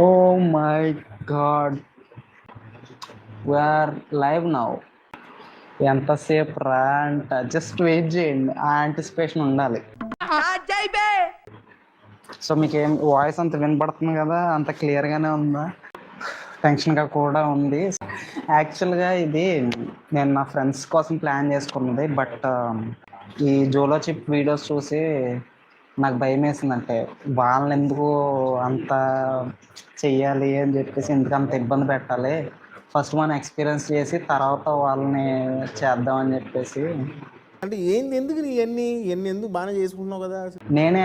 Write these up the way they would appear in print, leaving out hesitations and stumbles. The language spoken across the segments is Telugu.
Oh my god, we are live now. ఎంతసేపు రా అంట, జస్ట్ వెయిట్ చేయండి, ఆ యాంటిసిపేషన్ ఉండాలి. సో మీకు ఏం వాయిస్ అంత వినపడుతుంది కదా, అంత క్లియర్గానే ఉందా? టెన్షన్గా కూడా ఉంది. యాక్చువల్గా ఇది నేను నా ఫ్రెండ్స్ కోసం ప్లాన్ చేసుకున్నది, బట్ ఈ జోలో చిప్ వీడియోస్ చూసి నాకు భయం వేసిందంటే వాళ్ళని ఎందుకు అంత చెయ్యాలి అని చెప్పేసి, ఎందుకు అంత ఇబ్బంది పెట్టాలి, ఫస్ట్ మనం ఎక్స్పీరియన్స్ చేసి తర్వాత వాళ్ళని చేద్దామని చెప్పేసి అంటే ఏంది, ఎందుకు ఇవన్నీ ఎందుకు బాగానే చేసుకుంటున్నావు కదా? నేనే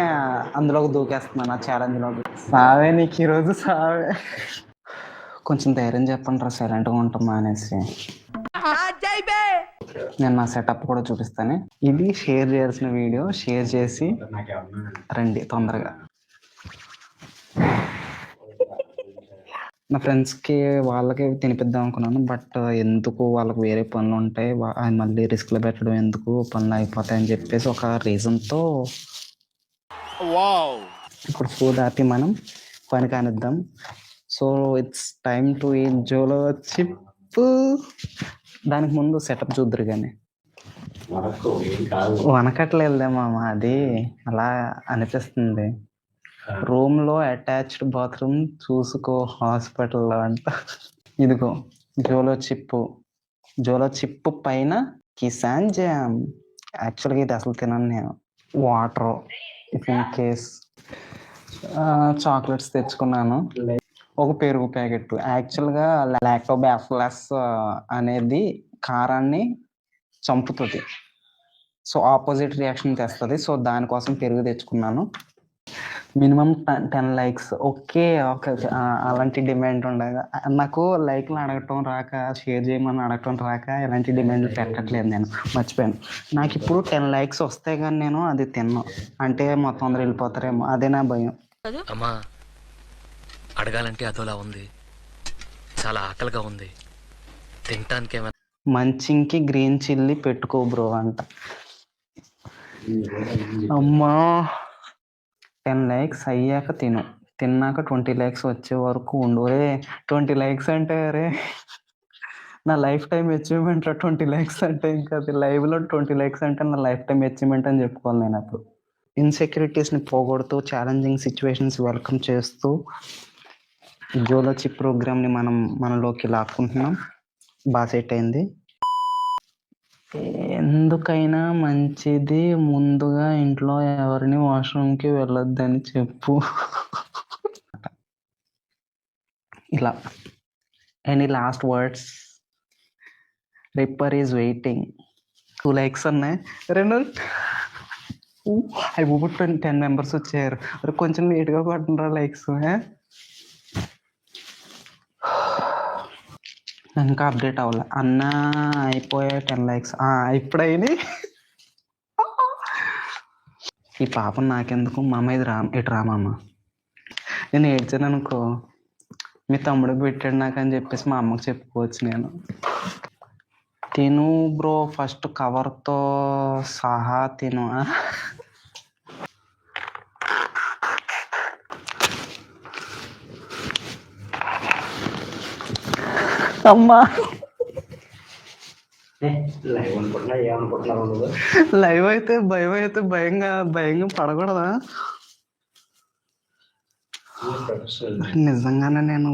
అందులోకి దూకేస్తున్నాను, ఆ ఛాలెంజ్లోకి. సావే నీకు ఈరోజు సావే. కొంచెం ధైర్యం చెప్పండి రా, సైలెంట్గా ఉంటాం అనేసి. నేను నా సెటప్ కూడా చూపిస్తాను. ఇది షేర్ చేయాల్సిన వీడియో, షేర్ చేసి రండి తొందరగా. నా ఫ్రెండ్స్కి వాళ్ళకి తినిపిద్దాం అనుకున్నాను, బట్ ఎందుకు వాళ్ళకి వేరే పనులు ఉంటాయి, మళ్ళీ రిస్క్లో పెట్టడం ఎందుకు, పనులు అయిపోతాయని చెప్పేసి ఒక రీజన్తో ఇప్పుడు ఫుడ్ ఆపి మనం పని కానిద్దాం. సో ఇట్స్ టైమ్ టు ఈ జోలో చిప్. దానికి ముందు సెటప్ చూద్దరు కానీ వనకట్లేదులే మామ, అది అలా అనిపిస్తుంది. రూమ్లో అటాచ్డ్ బాత్రూమ్ చూసుకో, హాస్పిటల్లో అంట. ఇదిగో జోలో చిప్పు, జోలో చిప్పు పైన కిసాన్ జామ్. యాక్చువల్గా ఇది అసలు తినను నేను. Water, if in case. Chocolates తెచ్చుకున్నాను, ఒక పెరుగు ప్యాకెట్. యాక్చువల్గా లాక్టోబాసిల్లస్ అనేది కారాన్ని చంపుతుంది, సో ఆపోజిట్ రియాక్షన్ తెస్తుంది. సో దానికోసం పెరుగు తెచ్చుకున్నాను. Minimum 10 likes. Okay okay okay, అలాంటి డిమాండ్ ఉండగా నాకు లైక్లు అడగటం రాక, షేర్ చేయమని అడగటం రాక ఎలాంటి డిమాండ్లు పెట్టట్లేదు నేను, మర్చిపోయాను. నాకు ఇప్పుడు 10 లైక్స్ వస్తే కానీ నేను అది తిన్నాను అంటే మొత్తం అందరూ వెళ్ళిపోతారేమో, అదే నా భయం. అమ్మా అడగాలంటే అదోలా ఉంది, చాలా ఆకలిగా ఉంది, తినటానికి మంచింకి గ్రీన్ చిల్లీ పెట్టుకో బ్రో అంట. అమ్మా 10 లైక్స్ అయ్యాక తిను, తిన్నాక 20 లైక్స్ వచ్చే వరకు ఉండు. 20 లైక్స్ అంటే అరే నా లైఫ్ టైం అచీవ్మెంట్ రా 20 లైక్స్ అంటే. ఇంకా అది లైవ్లో 20 లైక్స్ అంటే నా లైఫ్ టైం అచీవ్మెంట్ అని చెప్పుకోవాలి నేను అప్పుడు. ఇన్సెక్యూరిటీస్ని పోగొడుతూ, ఛాలెంజింగ్ సిచ్యువేషన్స్ వెల్కమ్ చేస్తూ జోలో చిప్ ప్రోగ్రామ్ని మనం మనలోకి లాక్కుంటున్నాం. బాగా సెట్ అయింది. ఎందుకైనా మంచిది ముందుగా ఇంట్లో ఎవరిని వాష్రూమ్కి వెళ్ళొద్దని చెప్పు. ఇలా. Any last words? Ripper is waiting. 2 likes ఉన్నాయి. అవి 10 మెంబర్స్ వచ్చారు. కొంచెం లేట్గా కొట్టండి లైక్స్. ఇంకా అప్డేట్ అవ్వాలి అన్న, అయిపోయాయి 10 లైక్స్. ఇప్పుడు అయినాయి. ఈ పాపం నాకెందుకు, మా అమ్మ ఇది ఇటు రామమ్మ. నేను ఏడ్చాను అనుకో, మీ తమ్ముడికి పెట్టాడు నాకు అని చెప్పేసి మా అమ్మకి చెప్పుకోవచ్చు నేను. తిను బ్రో, ఫస్ట్ కవర్తో సహా తిను. అమ్మా లైవ్ అయితే భయంగా పడకూడదా? నిజంగానే నేను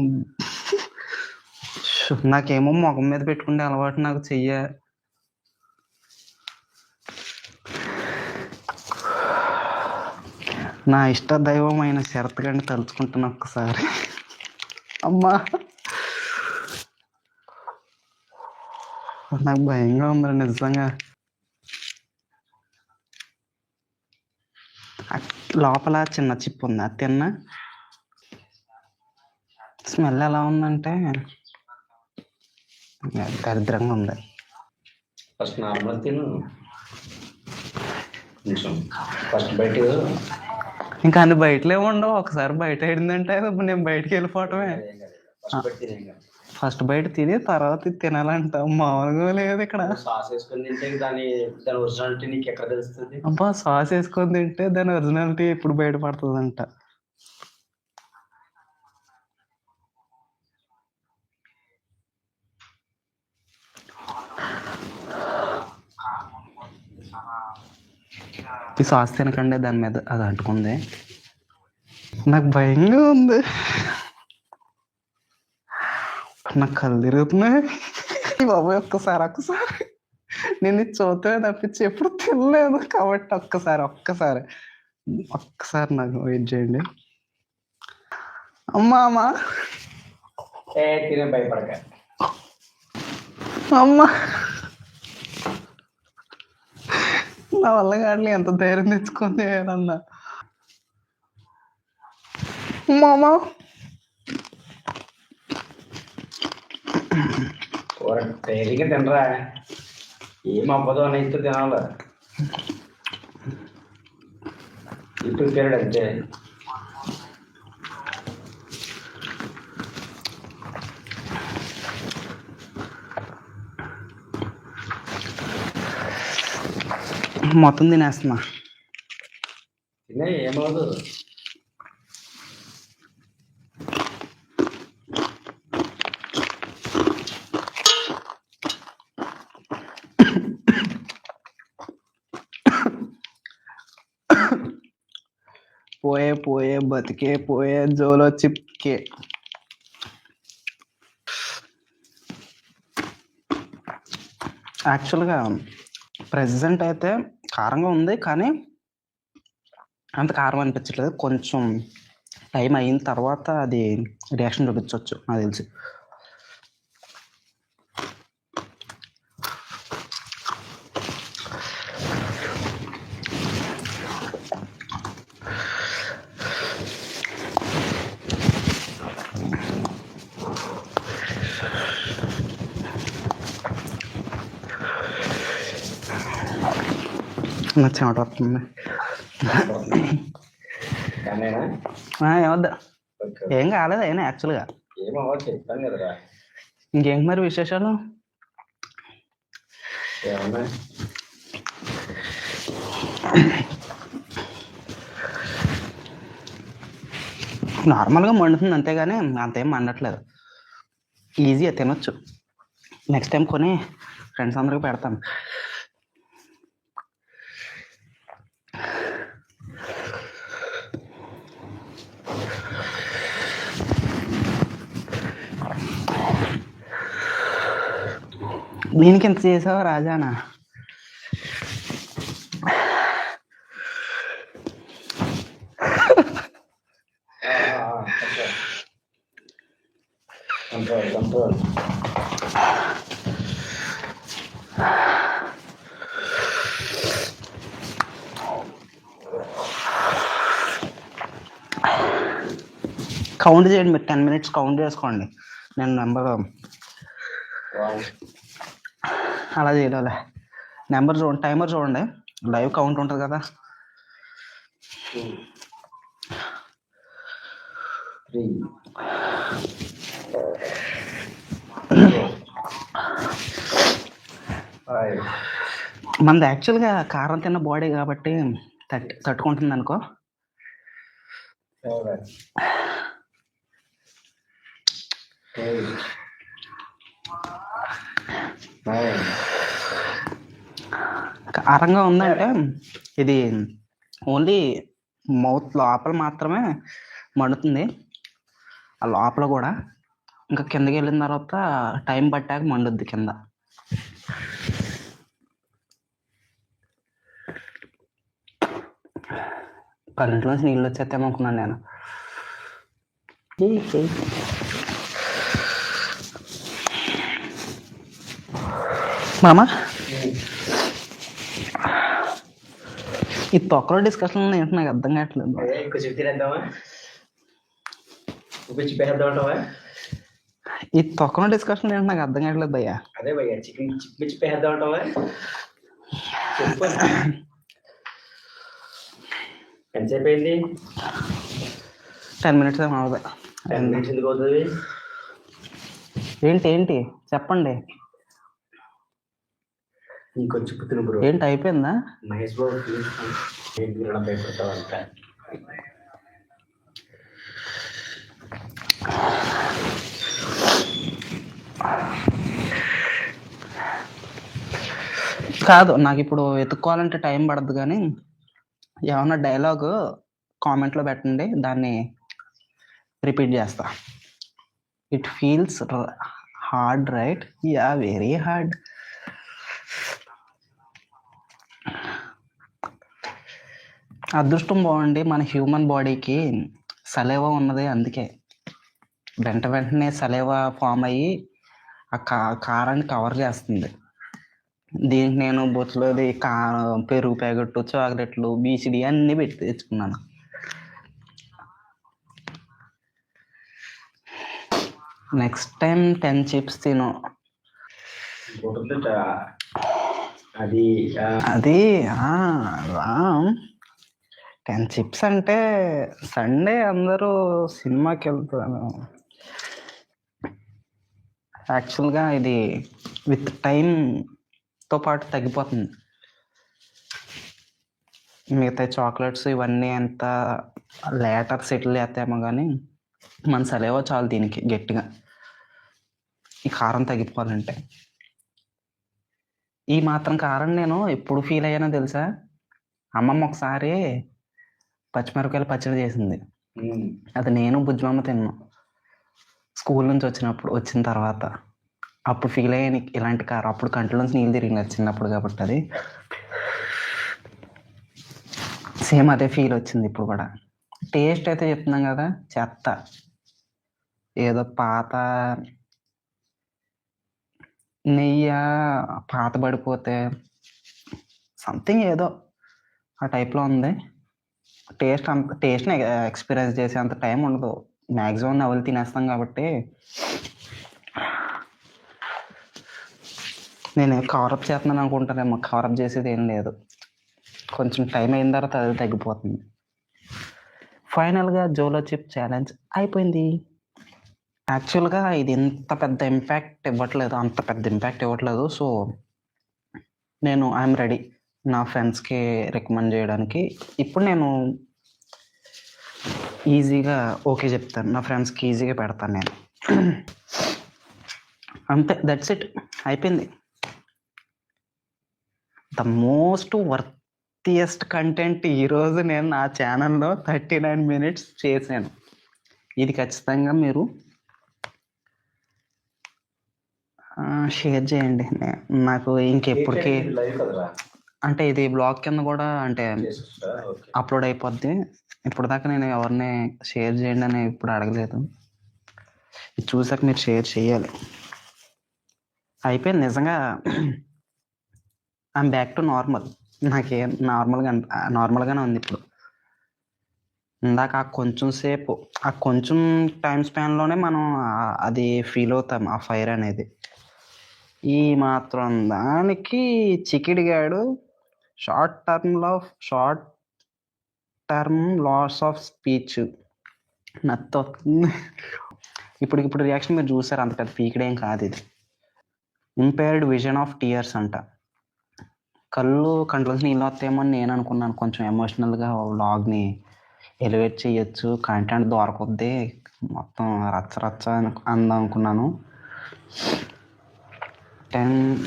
నాకేమో ముఖం మీద పెట్టుకుంటే అలవాటు, నాకు చెయ్య. నా ఇష్ట దైవం అయిన శరత్ గారిని తలుచుకుంటున్నా ఒక్కసారి. అమ్మా నాకు భయంగా ఉంది నిజంగా. లోపల చిన్న చిప్ ఉంది, అది తిన్నా. స్మెల్ ఎలా ఉందంటే దరిద్రంగా ఉంది. ఫస్ట్ నార్మల్ తిను, ఫస్ట్ బయట. ఇంకా అన్ని బయటలే ఉండవు, ఒకసారి బయట ఆడిందంటే నేను బయటకు వెళ్ళిపోవటమే. ఫస్ట్ బయట తిని తర్వాత తినాలంట, మామూలుగా లేదు ఇక్కడ. సాస్ వేసుకొని తింటే దాని ఒరిజినాలిటీ నీకు ఎక్కడ తెలుస్తుంది? అబ్బా, సాస్ వేసుకొని తింటే దాని ఒరిజినాలిటీ ఎప్పుడు బయటపడుతుందంట. ఈ సాస్ తినకండి, దాని మీద అది అంటుకుంది. నాకు భయంగా ఉంది, నాకు కళ్ళు తిరుగుతున్నాయి. బాబాయ్ ఒక్కసారి నేను ఇది చూస్తే తప్పించి ఎప్పుడు తినలేదు కాబట్టి ఒక్కసారి నాకు వెయిట్ చేయండి. అమ్మా తినే భయపడక. అమ్మా, నా వల్ల కాదు, ఎంత ధైర్యం తెచ్చుకుంది ఏదన్నా. మామా కూర తేలిక తినరా, ఏం అవ్వదు అని ఇస్తూ తినాలి. ఇప్పుడు పేరుడు అంతే. మొత్తం తినేస్తున్నా. తినే ఏమవుదు. పోయే బతికే పోయే జోలో చిప్కే. యాక్చువల్గా ప్రెసెంట్ అయితే కారంగా ఉంది, కానీ అంత కారం అనిపించట్లేదు. కొంచెం టైం అయిన తర్వాత అది రియాక్షన్ చూపించవచ్చు నాకు తెలిసి. నా చెమట వస్తుంది. ఏమద్దా, ఏం కాలేదు అయినా యాక్చువల్గా. ఏమవ్వదు చెప్తాను కదరా. ఇంకేంటి మరి విశేషాలు? ఏమన్నా నార్మల్గా మండుతుంది అంతేగాని అంతేం మండట్లేదు. ఈజీగా తినొచ్చు. నెక్స్ట్ టైం కొని ఫ్రెండ్స్ అందరికి పెడతాను. దీనికి ఎంత చేసావు రాజానా? కంట్రోల్. కౌంట్ చేయండి మీరు, 10 minutes కౌంట్ చేసుకోండి. నేను నెంబర్ అలా చేయలే. నెంబర్ చూడండి, టైమర్ చూడండి, లైవ్ కౌంట్ ఉంటుంది కదా. 3 5 మనది యాక్చువల్గా కారం తిన్న బాడీ కాబట్టి తట్టుకుంటుంది అనుకో. 7 8 9. కారంగా ఉందంటే ఇది ఓన్లీ మౌత్ లోపల మాత్రమే మండుతుంది, ఆ లోపల కూడా. ఇంకా కిందకి వెళ్ళిన తర్వాత టైం పట్టాక మండుద్ది కింద. కరెంట్లోంచి నీళ్ళు వచ్చేస్తామనుకున్నాను నేను. మామా, ఈ తొక్కలో డిస్కషన్ ఏంటి నాకు అర్థం కావట్లేదు. ఎక్కువ చెప్పి తినేద్దామా, పేద్దామంటావా? ఈ తొక్కలో డిస్కషన్ ఏంటి నాకు అర్థం కావట్లేదు భయ్యా. అదే భయ్యా, చికెన్ చిప్పిచ్చి పేద్దామంటావా? ఎంతసేపు అయింది? 10 minutes ఏమో అవుతుంది. 10 minutes ఎందుకు అవుతుంది? ఏంటి చెప్పండి. ఇంకొంచెం పుట్టిన బ్రో. ఏంటి అయిపోయిందా? మహేష్ బాబు భయపడతావు అంట. కాదు, నాకు ఇప్పుడు వెతుక్కోవాలంటే టైం పడద్దు కానీ ఏమన్నా డైలాగ్ కామెంట్లో పెట్టండి, దాన్ని రిపీట్ చేస్తా. It feels hard right, yeah very hard. అదృష్టం బాగుండి మన హ్యూమన్ బాడీకి సలేవా ఉన్నది, అందుకే వెంటనే సలేవా ఫామ్ అయ్యి ఆ కారాన్ని కవర్ చేస్తుంది. దీనికి నేను బొచ్చులోది కారం, పెరుగు ప్యాకెట్, చాక్లెట్లు, బీసిడి అన్నీ పెట్టి తెచ్చుకున్నాను. నెక్స్ట్ టైం 10 చిప్స్ తిను. అది అది రామ్, 10 చిప్స్ అంటే సండే అందరూ సినిమాకి వెళ్తాను. యాక్చువల్గా ఇది విత్ టైంతో పాటు తగ్గిపోతుంది. మిగతా చాక్లెట్స్ ఇవన్నీ ఎంత లేటర్ సెటిల్ చేస్తామో కానీ మన సలేవా చాలు దీనికి గట్టిగా ఈ కారం తగ్గిపోవాలంటే. ఈ మాత్రం కారం నేను ఎప్పుడు ఫీల్ అయ్యానో తెలుసా? అమ్మమ్మ ఒకసారి పచ్చిమిరపకాయలు పచ్చడి చేసింది, అది నేను బుజ్జమ్మ తిన్నాను స్కూల్ నుంచి వచ్చిన తర్వాత. అప్పుడు ఫీల్ అయ్యాను ఇలాంటి కారం. అప్పుడు కంట్లో నుంచి నీళ్ళు తిరిగినారు చిన్నప్పుడు కాబట్టి, అది సేమ్ అదే ఫీల్ వచ్చింది ఇప్పుడు కూడా. టేస్ట్ అయితే చెప్తున్నాం కదా, చెత్త, ఏదో పాత నెయ్యి పాత పడిపోతే సంథింగ్ ఏదో ఆ టైప్లో ఉంది. టేస్ట్ని ఎక్స్పీరియన్స్ చేసే అంత టైం ఉండదు, మ్యాక్సిమం నవలు తినేస్తాం కాబట్టి. నేను కవరప్ చేస్తున్నాను అనుకుంటానేమో, కవరప్ చేసేది ఏం లేదు, కొంచెం టైం అయిన తర్వాత అది తగ్గిపోతుంది. ఫైనల్గా జోలో చిప్ ఛాలెంజ్ అయిపోయింది. యాక్చువల్గా ఇది ఇంత పెద్ద ఇంపాక్ట్ ఇవ్వట్లేదు, సో నేను ఐఎమ్ రెడీ నా ఫ్రెండ్స్కి రికమెండ్ చేయడానికి. ఇప్పుడు నేను ఈజీగా ఓకే చెప్తాను, నా ఫ్రెండ్స్కి ఈజీగా పెడతాను నేను. అంతే, దట్స్ ఇట్, అయిపోయింది. ద మోస్ట్ వర్తియెస్ట్ కంటెంట్ ఈరోజు నేను నా ఛానల్లో 39 minutes చేశాను. ఇది ఖచ్చితంగా మీరు షేర్ చేయండి. నాకు ఇంకెప్పటికీ అంటే ఇది బ్లాగ్ కింద కూడా అంటే అప్లోడ్ అయిపోద్ది. ఇప్పుడు దాకా నేను ఎవరిని షేర్ చేయండి అని ఇప్పుడు అడగలేదు, ఇది చూసాక మీరు షేర్ చేయాలి. అయిపోయింది నిజంగా. I'm back to normal. నాకేం నార్మల్గానే ఉంది ఇప్పుడు. ఇందాక ఆ కొంచెం టైం స్పాన్లోనే మనం అది ఫీల్ అవుతాం, ఆ ఫైర్ అనేది. ఈ మాత్రం దానికి చికిడిగాడు short term loss of speech నత్తో. ఇప్పుడు రియాక్షన్ మీరు చూసారు, అంత పెద్ద పీకిడేం కాదు ఇది. ఇంపైర్డ్ విజన్ ఆఫ్ టీయర్స్ అంట. కంట్లోంచి నీళ్ళు వస్తాయేమో అని నేను అనుకున్నాను. కొంచెం ఎమోషనల్గా వ్లాగ్ని ఎలివేట్ చేయొచ్చు, కంటెంట్ దొరకొద్ది, మొత్తం రచ్చ అందాం అనుకున్నాను.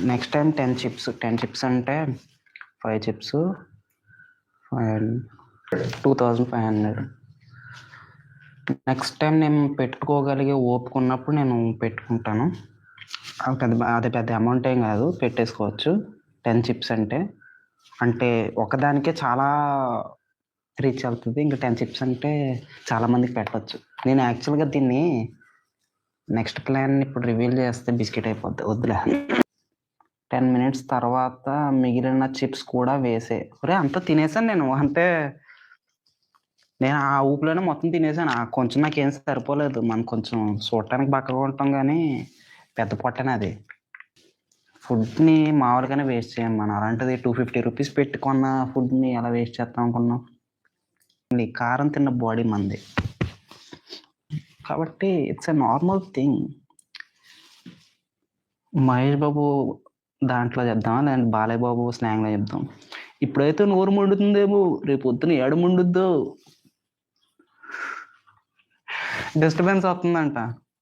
నెక్స్ట్ టైం 10 చిప్స్ అంటే 5 చిప్స్ 2500. నెక్స్ట్ టైం నేను పెట్టుకోగలిగే ఓపిక ఉన్నప్పుడు నేను పెట్టుకుంటాను. అది పెద్ద అమౌంట్ ఏం కాదు, పెట్టేసుకోవచ్చు. 10 చిప్స్ అంటే ఒకదానికే చాలా రీచ్ అవుతుంది. ఇంకా 10 చిప్స్ అంటే చాలామందికి పెట్టవచ్చు. నేను యాక్చువల్గా దీన్ని నెక్స్ట్ ప్లాన్ ఇప్పుడు రివీల్ చేస్తే బిస్కెట్ అయిపోద్ది, వద్దులే. 10 minutes తర్వాత మిగిలిన చిప్స్ కూడా అంతా తినేసాను నేను. అంటే నేను ఆ ఊపిలోనే మొత్తం తినేసాను. కొంచెం నాకేం సరిపోలేదు. మనం కొంచెం చూడటానికి బక్కగా ఉంటాం కానీ పెద్ద పొట్టనే అది. ఫుడ్ని మామూలుగానే వేస్ట్ చేయం మనం, అలాంటిది 250 rupees పెట్టుకున్న ఫుడ్ని ఎలా వేస్ట్ చేస్తాం అనుకున్నాం. కారం తిన్న బాడీ మంది కాబట్టి it's a normal thing. Mahesh Babu దాంట్లో చెప్దామా, లేదంటే బాలయ్య బాబు స్లాంగ్లో చెప్దాం? ఇప్పుడైతే నోరు మండుతుందేమో, రేపు పొద్దున ఏడు మండుద్దో. డిస్టర్బెన్స్ అవుతుందంట.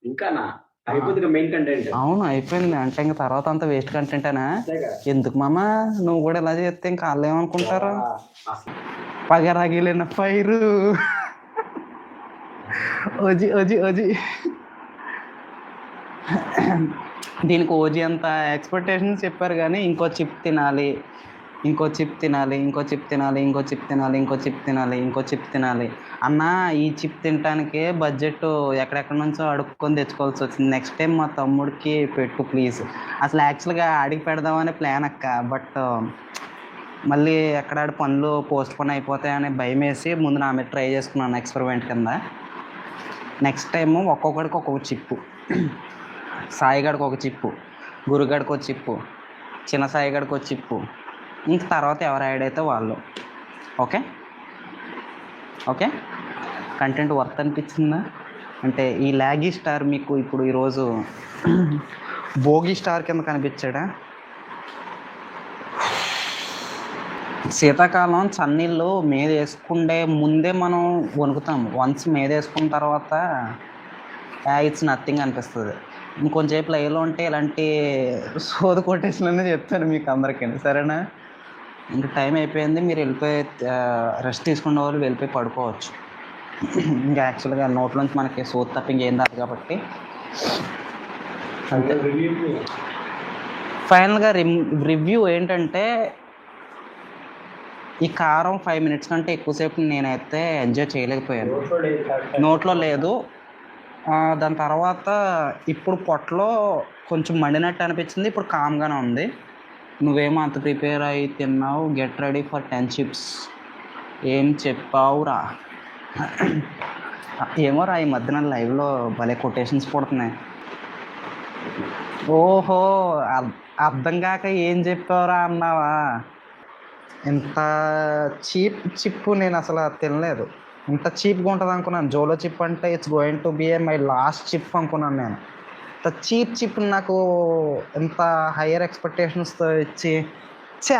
ఇంకానా అయిపోతుంది మెయిన్ కంటెంట్. అవును అయిపోయింది. అంటే ఇంక తర్వాత అంతా వేస్ట్ కంటెంటేనా? ఎందుకు మామ నువ్వు కూడా ఇలా చేస్తే ఇంకా వాళ్ళు ఏమనుకుంటారు? పగరగిలిన ఫైరు ఓజీ ఓజీ ఓజీ. దీనికి ఓజీ అంత ఎక్స్పెక్టేషన్స్ చెప్పారు కానీ ఇంకో చిప్ తినాలి, ఇంకో చిప్ తినాలి, ఇంకో చిప్ తినాలి, ఇంకో చిప్ తినాలి, ఇంకో చిప్ తినాలి, ఇంకో చిప్ తినాలి అన్న. ఈ చిప్ తినటానికే బడ్జెట్ ఎక్కడెక్కడి నుంచో అడుక్కొని తెచ్చుకోవాల్సి వచ్చింది. నెక్స్ట్ టైం మా తమ్ముడికి పెట్టు ప్లీజ్. అసలు యాక్చువల్గా ఆడికి పెడదామనే ప్లాన్ అక్క. బట్ మళ్ళీ ఎక్కడాడి పనులు పోస్ట్ పోన్ అయిపోతాయని భయం వేసి ముందు నా మీద ట్రై చేసుకున్నాను ఎక్స్పెరిమెంట్ కింద. నెక్స్ట్ టైము ఒక్కొక్కడికి ఒక్కొక్క చిప్పు. సాయిగడికి ఒక చిప్పు, గురుగడికి ఒక చిప్పు, చిన్న సాయిగడికి ఒక చిప్పు, ఇంక తర్వాత ఎవరు యాడ్ అయితే వాళ్ళు. Okay okay. కంటెంట్ వర్త్ అనిపించిందా? అంటే ఈ లాగీ స్టార్ మీకు ఇప్పుడు ఈరోజు భోగి స్టార్ కింద కనిపించాడా? శీతాకాలం చన్నీళ్ళు మీద వేసుకుండే ముందే మనం వణుకుతాం. వన్స్ మీద వేసుకున్న తర్వాత ఇట్స్ నథింగ్ అనిపిస్తుంది. ఇంకొంచెంసేపు లైవ్లో ఉంటే ఇలాంటి సోది కొటేషన్లనే చెప్తాను మీకు అందరికీ. సరేనా? ఇంకా టైం అయిపోయింది. మీరు వెళ్ళిపోయి రెస్ట్ తీసుకునే వాళ్ళు వెళ్ళిపోయి పడుకోవచ్చు. ఇంకా యాక్చువల్గా నోట్లోంచి మనకి సోది తప్ప ఇంకేం రాదు కాబట్టి అంతే. ఫైనల్గా రివ్యూ ఏంటంటే ఈ కారం 5 minutes కంటే ఎక్కువసేపు నేనైతే ఎంజాయ్ చేయలేకపోయాను. నోట్లో లేదు. దాని తర్వాత ఇప్పుడు పొట్టలో కొంచెం మండినట్టు అనిపించింది. ఇప్పుడు కామ్గానే ఉంది. నువ్వేమో అంత ప్రిపేర్ అయ్యి తిన్నావు. Get ready for 10 chips. ఏం చెప్పావురా? ఏమో రా, ఈ మధ్యన లైవ్లో భలే కొటేషన్స్ పడుతున్నాయి. ఓహో, అర్థం కాక ఏం చెప్పావురా అన్నావా? ఇంత చీప్ చిప్పు నేను అసలు తినలేదు. ఇంత చీప్గా ఉంటుంది అనుకున్నాను. జోలో చిప్ అంటే it's going to be my last chip అనుకున్నాను నేను. ఇంత చీప్ చిప్ నాకు ఇంత హయ్యర్ ఎక్స్పెక్టేషన్స్తో ఇచ్చి ఛా